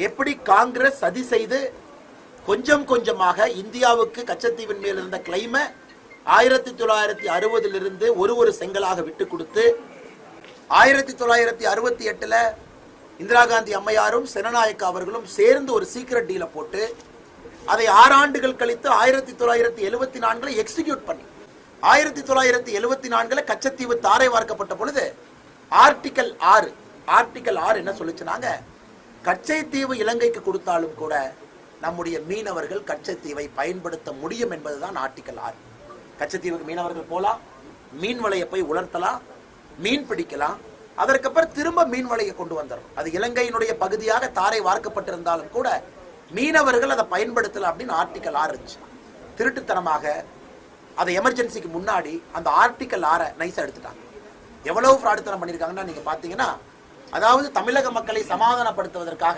எப்படி காங்கிரஸ் சதி செய்து கொஞ்சம் கொஞ்சமாக இந்தியாவுக்கு கச்சத்தீவின் மேல் இருந்த கிளைமை 1960 ஒரு செங்கலாக விட்டு கொடுத்து 1968 இந்திரா காந்தி அம்மையாரும் செனநாயக்கா அவர்களும் சேர்ந்து ஒரு சீக்ரெட் டீலை போட்டு அதை 6 ஆண்டுகள் கழித்து 1974 எக்ஸிக்யூட் பண்ணி 1974 கச்சத்தீவு தாரை வார்க்கப்பட்ட பொழுது ஆர்டிகல் 6 என்ன சொல்லுச்சுனாங்க, கச்சத்தீவு இலங்கைக்கு கொடுத்தாலும் கூட நம்முடைய மீனவர்கள் கச்சத்தீவை பயன்படுத்த முடியும் என்பதுதான் ஆர்டிகல் 6. கச்சத்தீவுக்கு மீனவர்கள் போலாம், மீன் வலையை போய் உலர்த்தலாம், மீன் பிடிக்கலாம், அதற்கப்புறம் திரும்ப மீன் வலையை கொண்டு வந்துடும். அது இலங்கையினுடைய பகுதியாக தாரை வார்க்கப்பட்டிருந்தாலும் கூட மீனவர்கள் அதை பயன்படுத்தலாம் அப்படின்னு ஆர்டிகல் 6 இருந்துச்சு. திருட்டுத்தனமாக அதை எமர்ஜென்சிக்கு முன்னாடி அந்த ஆர்டிகல் 6 நைஸா எடுத்துட்டாங்க. எவ்வளவு ஃப்ராடுத்தனம் பண்ணியிருக்காங்கன்னா நீங்க பாத்தீங்கன்னா, அதாவது தமிழக மக்களை சமாதானப்படுத்துவதற்காக